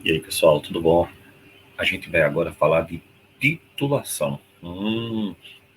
E aí, pessoal, tudo bom? A gente vai agora falar de titulação.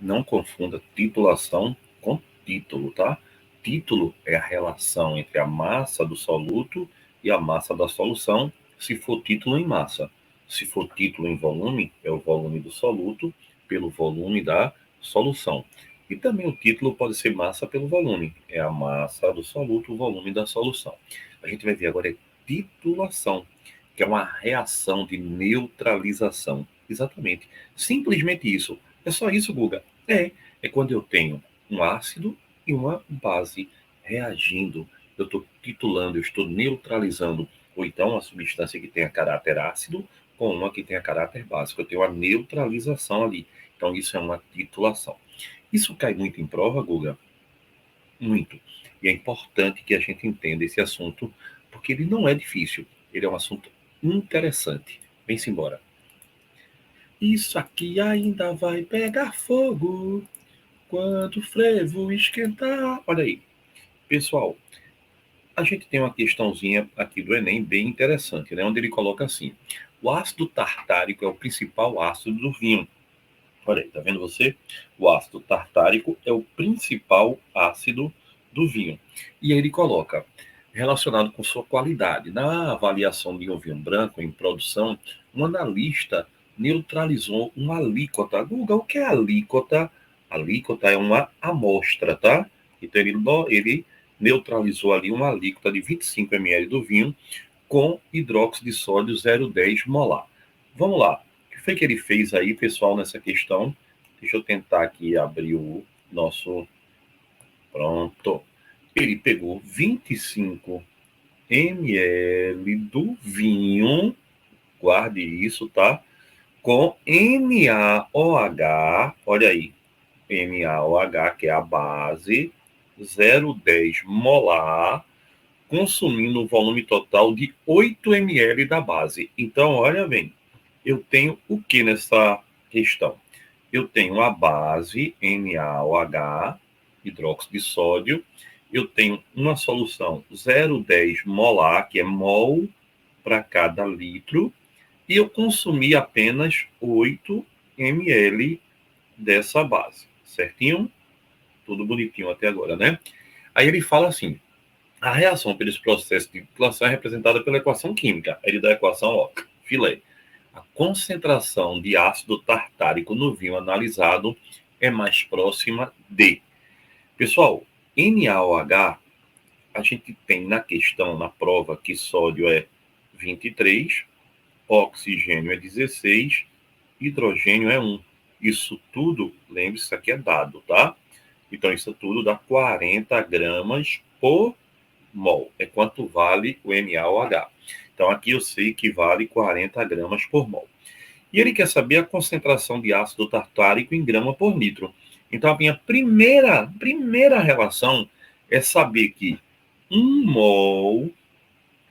Não confunda titulação com título, tá? Título é a relação entre a massa do soluto e a massa da solução, se for título em massa. Se for título em volume, é o volume do soluto pelo volume da solução. E também o título pode ser massa pelo volume, é a massa do soluto, o volume da solução. A gente vai ver agora titulação, que é uma reação de neutralização. Exatamente. Simplesmente isso. É só isso, Guga? É quando eu tenho um ácido e uma base reagindo. Eu estou titulando, eu estou neutralizando, ou então uma substância que tenha caráter ácido com uma que tenha caráter básico. Eu tenho uma neutralização ali. Então, isso é uma titulação. Isso cai muito em prova, Guga? Muito. E é importante que a gente entenda esse assunto, porque ele não é difícil. Ele é um assunto interessante. Vem-se embora. Isso aqui ainda vai pegar fogo quando o frevo esquentar. Olha aí. Pessoal, a gente tem uma questãozinha aqui do Enem bem interessante, né? Onde ele coloca assim: o ácido tartárico é o principal ácido do vinho. Olha aí, tá vendo você? O ácido tartárico é o principal ácido do vinho. E aí ele coloca, relacionado com sua qualidade. Na avaliação de um vinho branco em produção, um analista neutralizou uma alíquota. Google, o que é alíquota? Alíquota é uma amostra, tá? Então ele neutralizou ali uma alíquota de 25 ml do vinho com hidróxido de sódio 0,10 molar. Vamos lá. O que foi que ele fez aí, pessoal, nessa questão? Deixa eu tentar aqui abrir o nosso... Pronto. Ele pegou 25 ml do vinho, guarde isso, tá? Com NaOH, olha aí, NaOH, que é a base, 0,10 molar, consumindo um volume total de 8 ml da base. Então, olha bem, eu tenho o que nessa questão? Eu tenho a base NaOH, hidróxido de sódio, eu tenho uma solução 0,10 molar, que é mol para cada litro, e eu consumi apenas 8 ml dessa base, certinho? Tudo bonitinho até agora, né? Aí ele fala assim, a reação pelos processos de titulação é representada pela equação química. Ele dá a equação, ó, filé. A concentração de ácido tartárico no vinho analisado é mais próxima de... Pessoal, NaOH, a gente tem na questão, na prova, que sódio é 23, oxigênio é 16, hidrogênio é 1. Isso tudo, lembre-se, isso aqui é dado, tá? Então, isso tudo dá 40 gramas por mol. É quanto vale o NaOH. Então, aqui eu sei que vale 40 gramas por mol. E ele quer saber a concentração de ácido tartárico em grama por litro. Então, a minha primeira relação é saber que 1 mol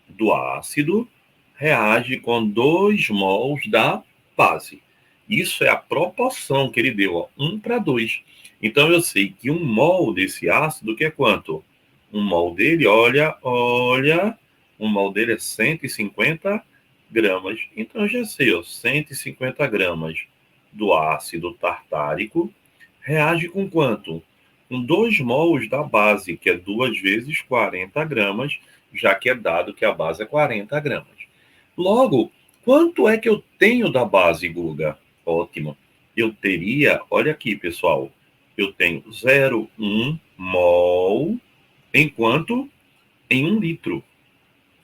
do ácido reage com 2 mols da base. Isso é a proporção que ele deu, ó, 1 para 2. Então, eu sei que 1 mol desse ácido, que é quanto? 1 mol dele, olha, 1 mol dele é 150 gramas. Então, eu já sei, ó, 150 gramas do ácido tartárico reage com quanto? Com 2 mols da base, que é 2 vezes 40 gramas, já que é dado que a base é 40 gramas. Logo, quanto é que eu tenho da base, Guga? Ótimo. Eu teria, olha aqui, pessoal, eu tenho 0,1 mol, enquanto em 1 litro,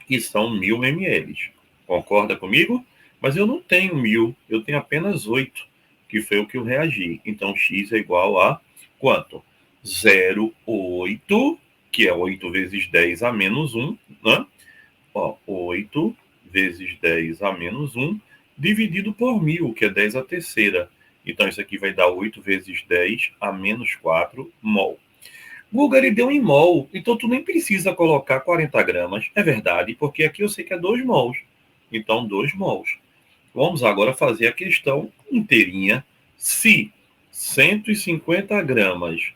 que são 1.000 ml. Concorda comigo? Mas eu não tenho 1.000, eu tenho apenas 8, que foi o que eu reagi. Então, x é igual a quanto? 0,8, que é 8 vezes 10 a menos 1, né? Ó, 8 vezes 10 a menos 1, dividido por 1.000, que é 10 a terceira. Então, isso aqui vai dar 8 vezes 10 a menos 4 mol. Guga, ele deu em mol, então tu nem precisa colocar 40 gramas. É verdade, porque aqui eu sei que é 2 mols. Então, 2 mols. Vamos agora fazer a questão inteirinha. Se 150 gramas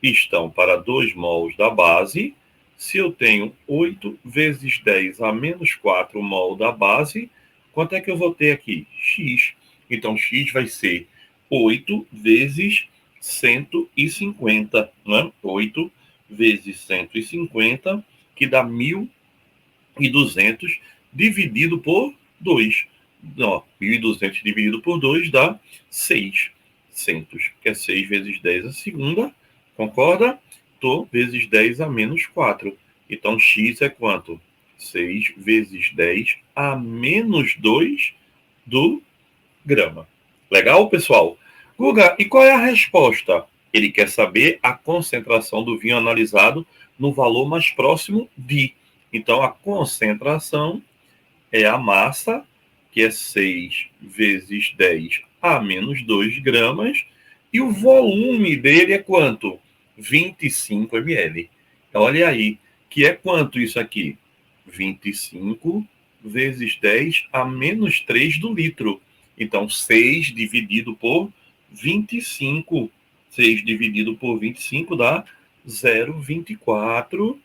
estão para 2 mols da base. Se eu tenho 8 vezes 10 a menos 4 mol da base, quanto é que eu vou ter aqui? X. Então, X vai ser 8 vezes 150, né? 8 vezes 150, que dá 1.200 dividido por 2. Não, 1.200 dividido por 2 dá 600, que é 6 vezes 10 a segunda, concorda? Vezes 10 a menos 4. Então, x é quanto? 6 vezes 10 a menos 2 do grama. Legal, pessoal? Guga, e qual é a resposta? Ele quer saber a concentração do vinho analisado no valor mais próximo de. Então, a concentração é a massa, que é 6 vezes 10 a menos 2 gramas, e o volume dele é quanto? 25 ml. Então, olha aí, que é quanto isso aqui? 25 vezes 10 a menos 3 do litro. Então, 6 dividido por 25. 6 dividido por 25 dá 0,24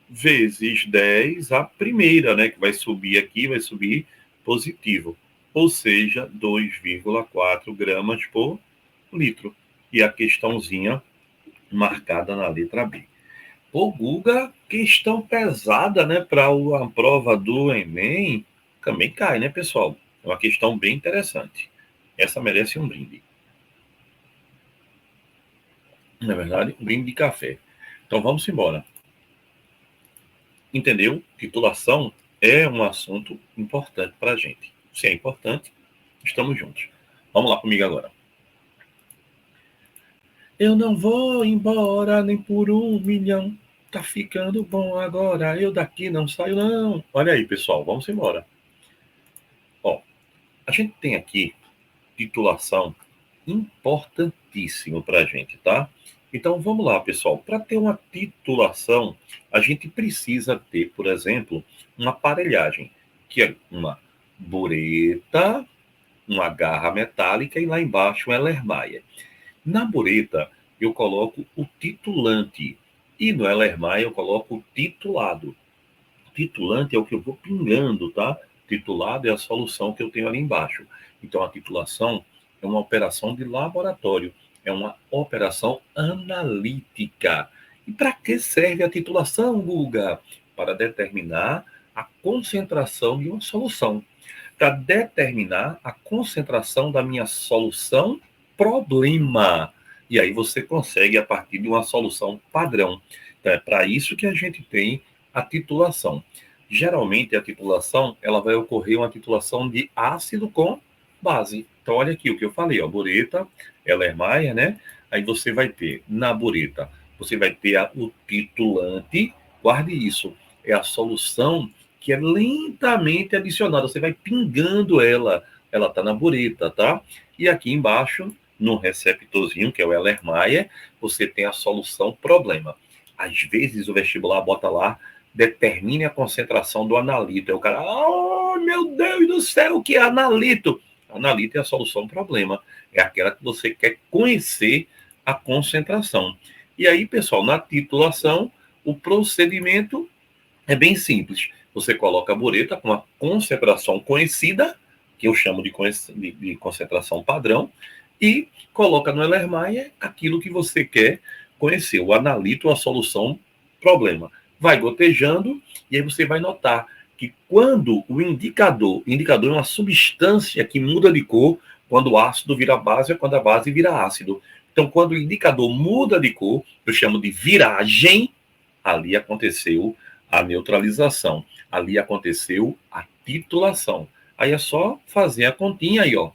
vezes 10 a primeira, né? Que vai subir aqui, vai subir positivo. Ou seja, 2,4 gramas por litro. E a questãozinha marcada na letra B. Pô, Guga, questão pesada, né? Para a prova do Enem, também cai, né, pessoal? É uma questão bem interessante. Essa merece um brinde. Na verdade, um brinde de café. Então vamos embora. Entendeu? Titulação é um assunto importante para a gente. Se é importante, estamos juntos. Vamos lá comigo agora. Eu não vou embora nem por 1 milhão. Tá ficando bom agora. Eu daqui não saio, não. Olha aí, pessoal. Vamos embora. Ó, a gente tem aqui titulação importantíssimo para a gente, tá? Então vamos lá, pessoal. Para ter uma titulação, a gente precisa ter, por exemplo, uma aparelhagem, que é uma bureta, uma garra metálica e lá embaixo uma Erlenmeyer. Na bureta, eu coloco o titulante e no Erlenmeyer eu coloco o titulado. Titulante é o que eu vou pingando, tá? Titulado é a solução que eu tenho ali embaixo. Então, a titulação é uma operação de laboratório, é uma operação analítica. E para que serve a titulação, Guga? Para determinar a concentração de uma solução. Para determinar a concentração da minha solução problema. E aí você consegue a partir de uma solução padrão. Então, é para isso que a gente tem a titulação. Geralmente, a titulação ela vai ocorrer uma titulação de ácido com base. Então, olha aqui o que eu falei, ó, bureta, Erlenmeyer, né? Aí você vai ter, na bureta, você vai ter o titulante, guarde isso, é a solução que é lentamente adicionada, você vai pingando ela está na bureta, tá? E aqui embaixo, no receptorzinho, que é o Erlenmeyer, você tem a solução problema. Às vezes o vestibular bota lá, determine a concentração do analito. Aí o cara, oh, meu Deus do céu, o que é analito? Analito é a solução problema. É aquela que você quer conhecer a concentração. E aí, pessoal, na titulação, o procedimento é bem simples. Você coloca a bureta com a concentração conhecida, que eu chamo de concentração padrão, e coloca no Erlenmeyer aquilo que você quer conhecer, o analito, a solução problema. Vai gotejando e aí você vai notar que quando o indicador é uma substância que muda de cor, quando o ácido vira base, é quando a base vira ácido. Então, quando o indicador muda de cor, eu chamo de viragem, ali aconteceu a neutralização, ali aconteceu a titulação. Aí é só fazer a continha aí, ó.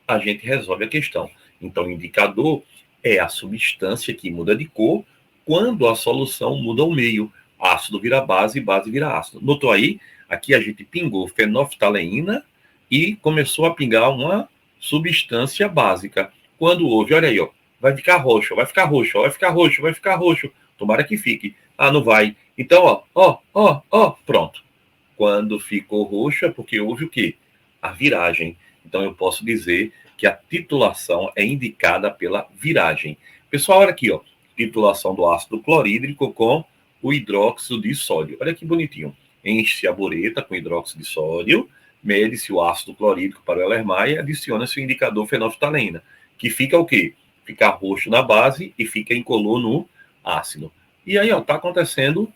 A gente resolve a questão. Então, o indicador é a substância que muda de cor quando a solução muda o meio. Ácido vira base, base vira ácido. Notou aí? Aqui a gente pingou fenolftaleína e começou a pingar uma substância básica. Quando houve, olha aí, ó, vai ficar roxo, vai ficar roxo, vai ficar roxo, vai ficar roxo. Tomara que fique. Ah, não vai. Então, ó, pronto. Quando ficou roxo é porque houve o quê? A viragem. Então eu posso dizer que a titulação é indicada pela viragem. Pessoal, olha aqui, ó, titulação do ácido clorídrico com o hidróxido de sódio. Olha que bonitinho. Enche a bureta com hidróxido de sódio, mede-se o ácido clorídrico para o Erlenmeyer e adiciona-se o indicador fenolftalina, que fica o quê? Fica roxo na base e fica incolor no ácido. E aí, ó, tá acontecendo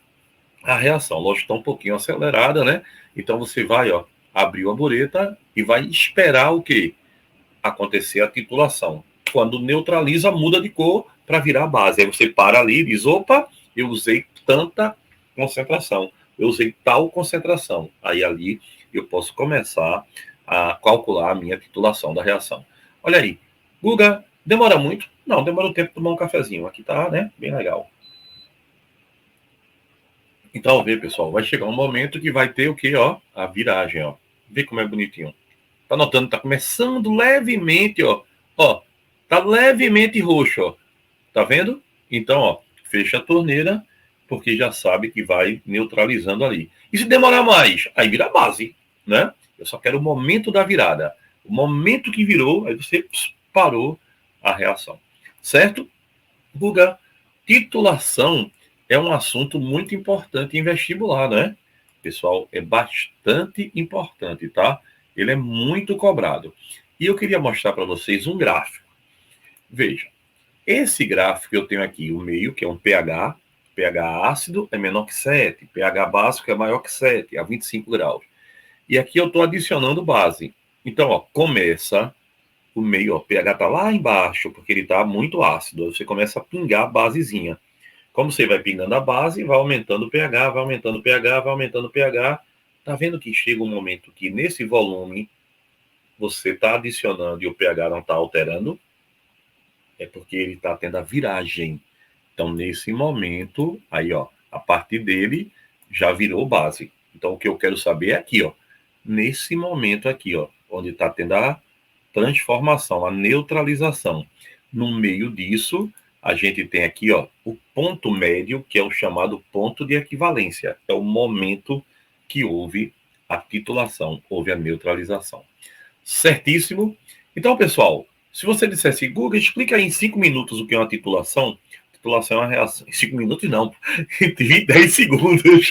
a reação. Lógico, está um pouquinho acelerada, né? Então você vai, ó, abrir a bureta e vai esperar o quê? Acontecer a titulação. Quando neutraliza, muda de cor para virar base. Aí você para ali e diz, opa, eu usei tanta concentração, eu usei tal concentração. Aí ali eu posso começar a calcular a minha titulação da reação. Olha aí, Guga, demora muito? Não, demora um tempo para tomar um cafezinho. Aqui tá, né? Bem legal. Então, vê, pessoal, vai chegar um momento que vai ter o quê, ó? A viragem, ó. Vê como é bonitinho. Tá notando? Tá começando levemente, ó. Ó, tá levemente roxo, ó. Tá vendo? Então, ó, fecha a torneira, porque já sabe que vai neutralizando ali. E se demorar mais? Aí vira base, né? Eu só quero o momento da virada. O momento que virou, aí você parou a reação. Certo? Guga, titulação é um assunto muito importante em vestibular, né? Pessoal, é bastante importante, tá? Ele é muito cobrado. E eu queria mostrar para vocês um gráfico. Veja, esse gráfico que eu tenho aqui, o meio, que é um pH, pH ácido é menor que 7, pH básico é maior que 7, a 25 graus. E aqui eu estou adicionando base. Então, ó, começa o meio, ó, o pH está lá embaixo, porque ele está muito ácido. Você começa a pingar a basezinha. Como você vai pingando a base, vai aumentando o pH, vai aumentando o pH, vai aumentando o pH. Tá vendo que chega um momento que nesse volume você está adicionando e o pH não está alterando? É porque ele está tendo a viragem. Então, nesse momento, aí, ó, a partir dele já virou base. Então, o que eu quero saber é aqui, ó, nesse momento aqui, ó, onde está tendo a transformação, a neutralização. No meio disso, a gente tem aqui, ó, o ponto médio, que é o chamado ponto de equivalência. É o momento que houve a titulação, houve a neutralização. Certíssimo? Então, pessoal, se você dissesse, Google, explica aí em 5 minutos o que é uma titulação. Titulação é uma reação. Em 5 minutos, não. Em 10 segundos.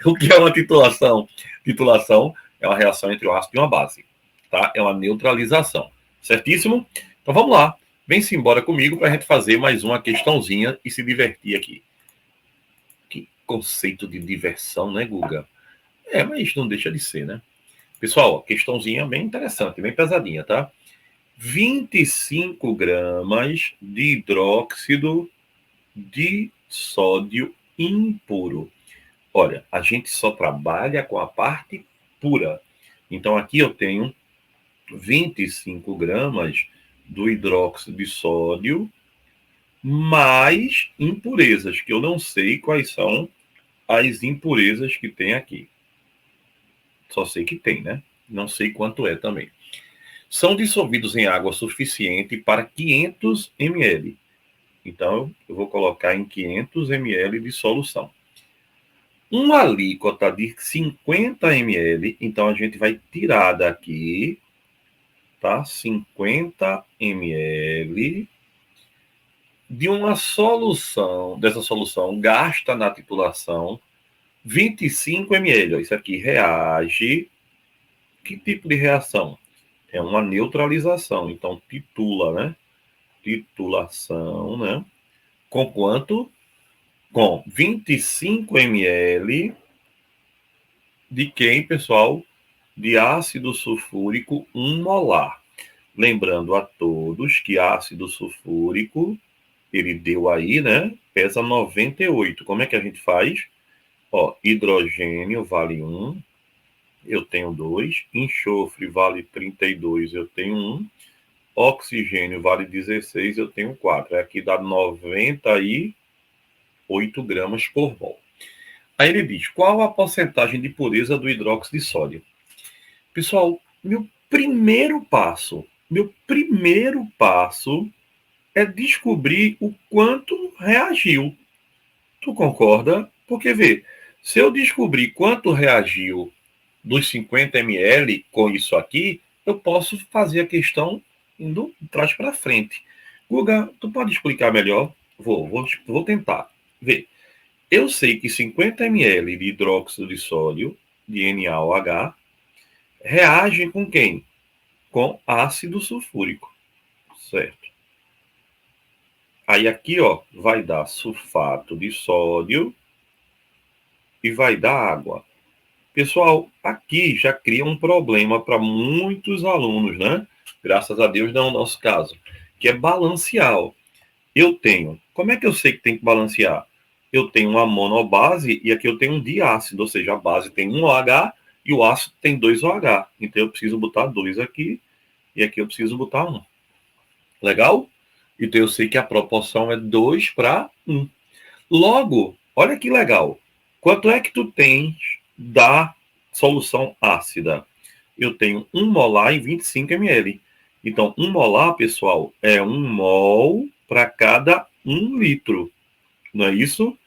O que é uma titulação? Titulação é uma reação entre um ácido e uma base. Tá? É uma neutralização. Certíssimo? Então vamos lá. Vem-se embora comigo para a gente fazer mais uma questãozinha e se divertir aqui. Que conceito de diversão, né, Guga? É, mas não deixa de ser, né? Pessoal, questãozinha bem interessante, bem pesadinha, tá? 25 gramas de hidróxido de sódio impuro. Olha, a gente só trabalha com a parte pura. Então, aqui eu tenho 25 gramas do hidróxido de sódio mais impurezas, que eu não sei quais são as impurezas que tem aqui. Só sei que tem, né? Não sei quanto é também. São dissolvidos em água suficiente para 500 ml. Então, eu vou colocar em 500 ml de solução. Uma alíquota de 50 ml, então a gente vai tirar daqui, tá? 50 ml de uma solução, dessa solução gasta na titulação 25 ml. Ó, isso aqui reage. Que tipo de reação? É uma neutralização. Então, titula, né? Titulação, né? Com quanto? Com 25 ml de quem, pessoal? De ácido sulfúrico 1 molar. Lembrando a todos que ácido sulfúrico, ele deu aí, né? Pesa 98. Como é que a gente faz? Ó, hidrogênio vale 1, eu tenho 2. Enxofre vale 32, eu tenho 1. Oxigênio vale 16, eu tenho 4. Aqui dá 98 gramas por mol. Aí ele diz, qual a porcentagem de pureza do hidróxido de sódio? Pessoal, meu primeiro passo é descobrir o quanto reagiu. Tu concorda? Porque, vê, se eu descobrir quanto reagiu dos 50 ml com isso aqui, eu posso fazer a questão indo de trás para frente. Guga, tu pode explicar melhor? Vou tentar. Vê. Eu sei que 50 ml de hidróxido de sódio, de NaOH, reagem com quem? Com ácido sulfúrico, certo? Aí aqui, ó, vai dar sulfato de sódio e vai dar água. Pessoal, aqui já cria um problema para muitos alunos, né? Graças a Deus não é o nosso caso, que é balancear. Eu tenho, como é que eu sei que tem que balancear? Eu tenho uma monobase e aqui eu tenho um diácido, ou seja, a base tem um OH e o ácido tem 2 OH. Então eu preciso botar 2 aqui e aqui eu preciso botar 1. Legal? Então eu sei que a proporção é 2 para 1. Logo, olha que legal. Quanto é que tu tens da solução ácida? Eu tenho 1 molar em 25 ml. Então, 1 molar, pessoal, é 1 mol para cada 1 litro. Não é isso?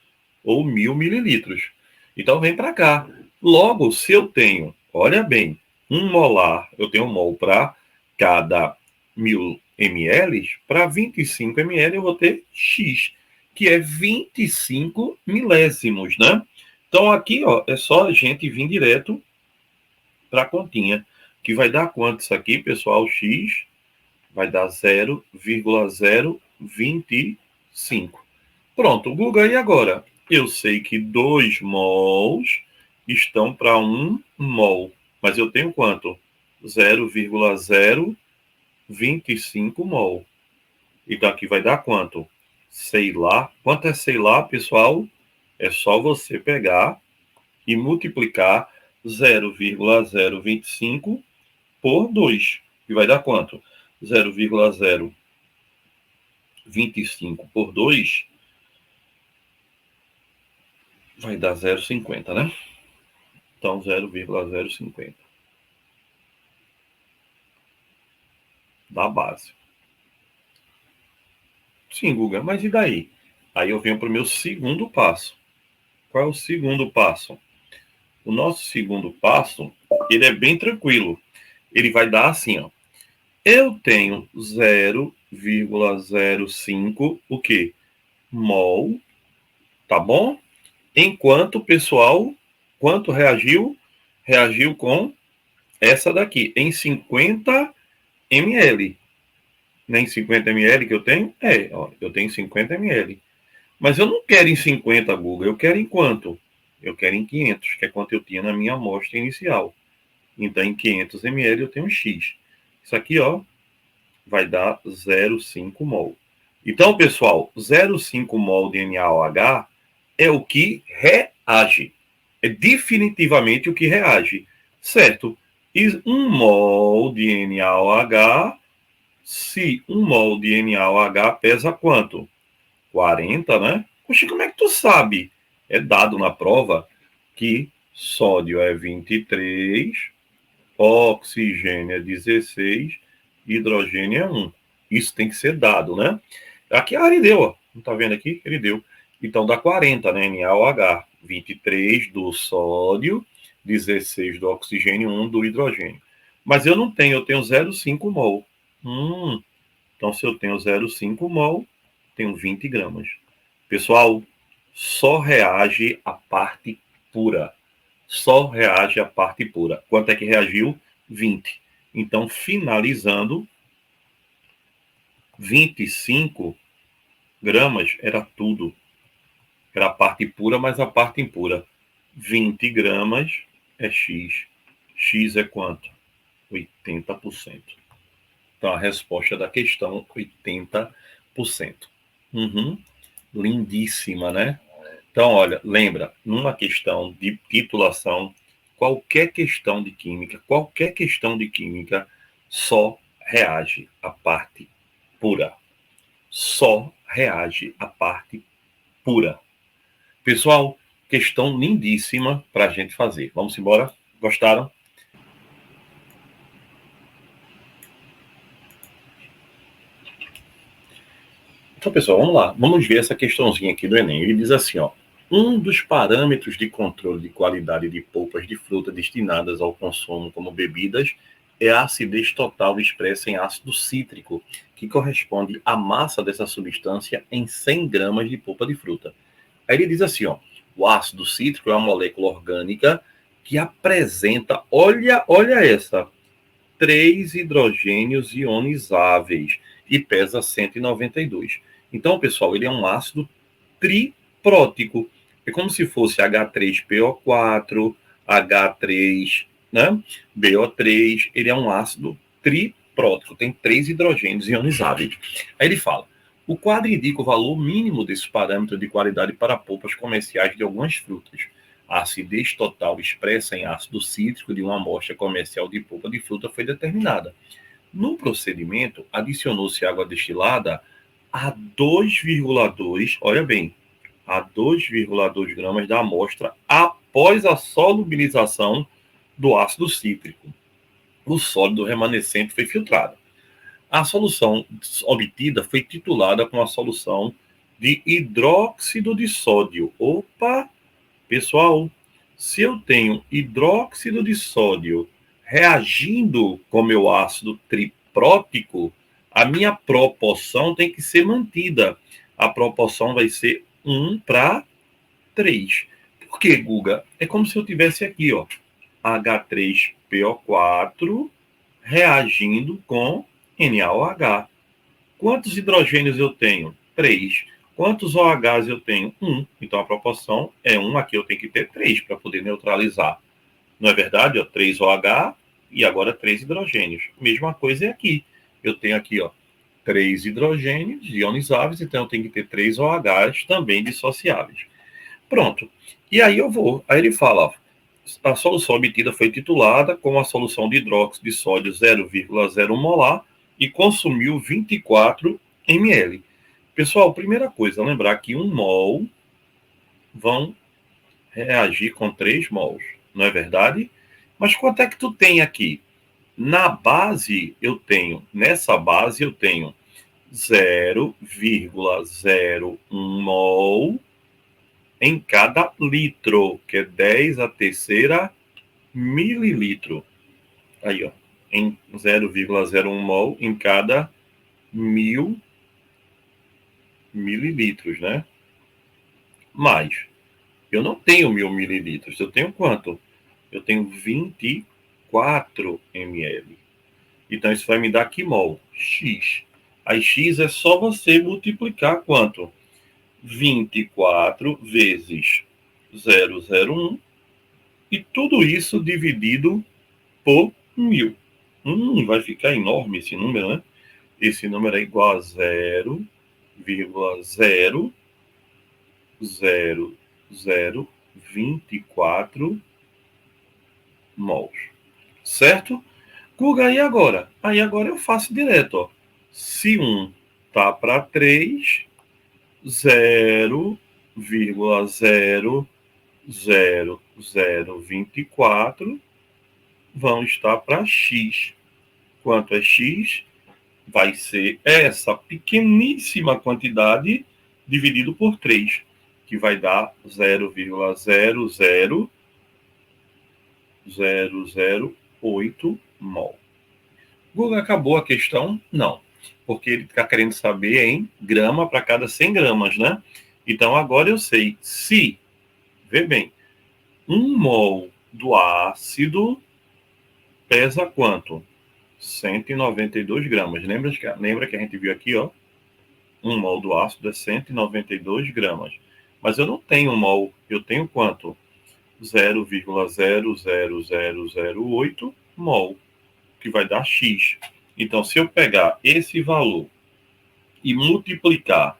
Ou 1000 mililitros. Então, vem para cá. Logo, se eu tenho, olha bem, 1 molar, eu tenho 1 mol para cada 1000 ml, para 25 ml eu vou ter X, que é 25 milésimos, né? Então, aqui, ó, é só a gente vir direto para a continha, que vai dar quanto isso aqui, pessoal? X vai dar 0,025. Pronto, Guga, e agora? Eu sei que 2 mols estão para 1 mol, mas eu tenho quanto? 0,025 mol. Então aqui vai dar quanto? Sei lá. Quanto é sei lá, pessoal? É só você pegar e multiplicar 0,025 por 2. E vai dar quanto? 0,025 por 2 vai dar 0,50, né? Então, 0,050 da base. Sim, Guga, mas e daí? Aí eu venho para o meu segundo passo. Qual é o segundo passo? O nosso segundo passo, ele é bem tranquilo. Ele vai dar assim, ó. Eu tenho 0,05, o quê? Mol, tá bom? Enquanto, pessoal, quanto reagiu? Reagiu com essa daqui, em 50 ml. Nem 50 ml que eu tenho? É, ó, eu tenho 50 ml. Mas eu não quero em 50, Guga. Eu quero em quanto? Eu quero em 500, que é quanto eu tinha na minha amostra inicial. Então, em 500 ml eu tenho X. Isso aqui, ó, vai dar 0,5 mol. Então, pessoal, 0,5 mol de NaOH é o que reage. É definitivamente o que reage. Certo? E 1 mol de NaOH, se 1 mol de NaOH pesa quanto? 40, né? Poxa, como é que tu sabe? É dado na prova que sódio é 23, oxigênio é 16, hidrogênio é 1. Isso tem que ser dado, né? Aqui ele deu, ó. Não tá vendo aqui? Ele deu. Então dá 40, né? NaOH. 23 do sódio, 16 do oxigênio, 1 do hidrogênio. Mas eu não tenho, eu tenho 0,5 mol. Então se eu tenho 0,5 mol, tenho 20 gramas. Pessoal, só reage a parte pura. Só reage a parte pura. Quanto é que reagiu? 20. Então, finalizando, 25 gramas era tudo. Era a parte pura, mas a parte impura. 20 gramas é X. X é quanto? 80%. Então, a resposta da questão, 80%. Lindíssima, né? Então, olha, lembra, numa questão de titulação, qualquer questão de química, só reage a parte pura. Só reage a parte pura. Pessoal, questão lindíssima para a gente fazer. Vamos embora? Gostaram? Então, pessoal, vamos lá. Vamos ver essa questãozinha aqui do Enem. Ele diz assim, ó. Um dos parâmetros de controle de qualidade de polpas de fruta destinadas ao consumo como bebidas é a acidez total expressa em ácido cítrico, que corresponde à massa dessa substância em 100 gramas de polpa de fruta. Aí ele diz assim, ó, o ácido cítrico é uma molécula orgânica que apresenta, olha essa, 3 hidrogênios ionizáveis e pesa 192. Então, pessoal, ele é um ácido triprótico. É como se fosse H3PO4, H3, né? BO3. Ele é um ácido triprótico, tem 3 hidrogênios ionizáveis. Aí ele fala, o quadro indica o valor mínimo desse parâmetro de qualidade para polpas comerciais de algumas frutas. A acidez total expressa em ácido cítrico de uma amostra comercial de polpa de fruta foi determinada. No procedimento, adicionou-se água destilada a 2,2, olha bem, a 2,2 gramas da amostra após a solubilização do ácido cítrico. O sólido remanescente foi filtrado. A solução obtida foi titulada com a solução de hidróxido de sódio. Opa! Pessoal, se eu tenho hidróxido de sódio reagindo com meu ácido triprótico, a minha proporção tem que ser mantida. A proporção vai ser 1:3. Por quê, Guga? É como se eu tivesse aqui, ó, H3PO4 reagindo com NaOH. Quantos hidrogênios eu tenho? 3. Quantos OHs eu tenho? 1. Então a proporção é 1. Aqui eu tenho que ter 3 para poder neutralizar. Não é verdade? Ó, 3 OH e agora 3 hidrogênios. Mesma coisa é aqui. Eu tenho aqui, ó, 3 hidrogênios ionizáveis, então eu tenho que ter 3 OHs também dissociáveis. Pronto. E aí eu vou. Aí ele fala, ó, a solução obtida foi titulada com a solução de hidróxido de sódio 0,01 molar e consumiu 24 ml. Pessoal, primeira coisa, lembrar que 1 mol vão reagir com 3 mols, não é verdade? Mas quanto é que tu tem aqui? Na base, nessa base eu tenho 0,01 mol em cada litro, que é 10 a terceira mililitro. Aí, ó, em 0,01 mol em cada 1000 mililitros, né? Mas eu não tenho 1000 mililitros. Eu tenho quanto? Eu tenho 24 ml. Então, isso vai me dar que mol? X. Aí, X é só você multiplicar quanto? 24 vezes 0,01. E tudo isso dividido por 1000. Vai ficar enorme esse número, né? Esse número é igual a 0,0024 mols. Certo? Guga, e agora? Aí agora eu faço direto, ó. Se 1 tá para 3, 0,0024 vão estar para X. Quanto é X? Vai ser essa pequeníssima quantidade dividido por 3, que vai dar 0,00008 mol. Google acabou a questão? Não, porque ele está querendo saber em grama para cada 100 gramas, né? Então agora eu sei se, vê bem, 1 mol do ácido pesa quanto? 192 gramas. Lembra que a gente viu aqui, ó? 1 mol do ácido é 192 gramas. Mas eu não tenho 1 mol, eu tenho quanto? 0,00008 mol, que vai dar X. Então, se eu pegar esse valor e multiplicar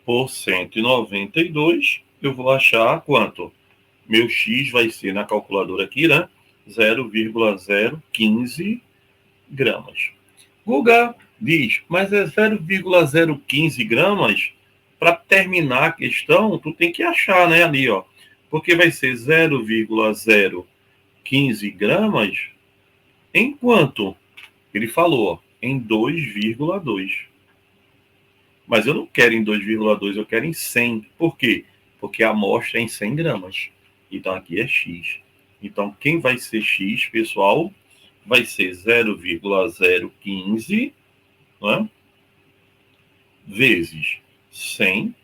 por 192, eu vou achar quanto? Meu X vai ser, na calculadora aqui, né? 0,015 gramas. Guga diz, mas é 0,015 gramas? Para terminar a questão, tu tem que achar, né, ali, ó. Porque vai ser 0,015 gramas em quanto? Ele falou, ó, em 2,2. Mas eu não quero em 2,2, eu quero em 100. Por quê? Porque a amostra é em 100 gramas. Então aqui é X. Então quem vai ser X, pessoal? vai ser 0,015, né, vezes 100,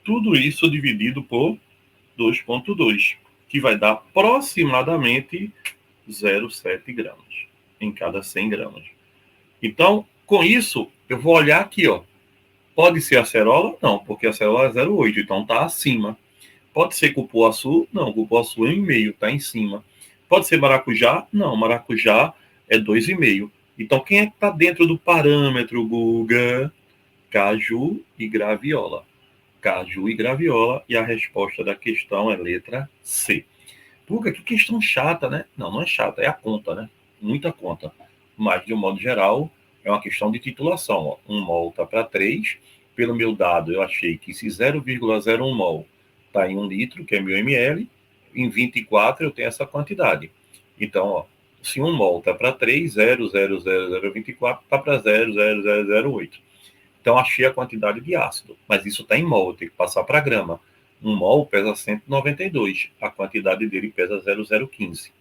tudo isso dividido por 2,2, que vai dar aproximadamente 0,7 gramas em cada 100 gramas. Então, com isso, eu vou olhar aqui, ó. Pode ser acerola? Não, porque a acerola é 0,8, então está acima. Pode ser cupuaçu? Não, cupuaçu é 1,5, está em cima. Pode ser maracujá? Não, maracujá é 2,5. Então, quem é que está dentro do parâmetro, Guga? Caju e graviola. Caju e graviola, e a resposta da questão é letra C. Guga, que questão chata, né? Não, não é chata, é a conta, né? Muita conta. Mas, de um modo geral, é uma questão de titulação. Ó. 1 mol está para 3. Pelo meu dado, eu achei que se 0,01 mol está em 1 litro, que é 1.000 ml, em 24 eu tenho essa quantidade. Então, ó, se 1 mol está para 3, 0,00024 está para 0,0008. Então, achei a quantidade de ácido. Mas isso está em mol, eu tenho que passar para grama. 1 mol pesa 192. A quantidade dele pesa 0,015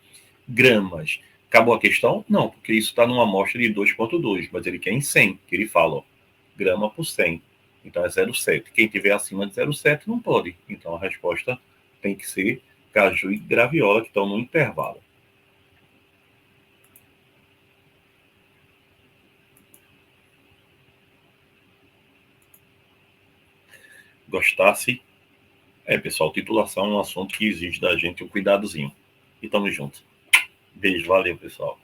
gramas. Acabou a questão? Não, porque isso está numa amostra de 2,2, mas ele quer em 100, que ele fala, ó, grama por 100. Então é 0,7. Quem tiver acima de 0,7 não pode. Então a resposta tem que ser caju e graviola, que estão no intervalo. Gostasse? Pessoal, titulação é um assunto que exige da gente um cuidadozinho. E tamo junto. Beijo, valeu, pessoal.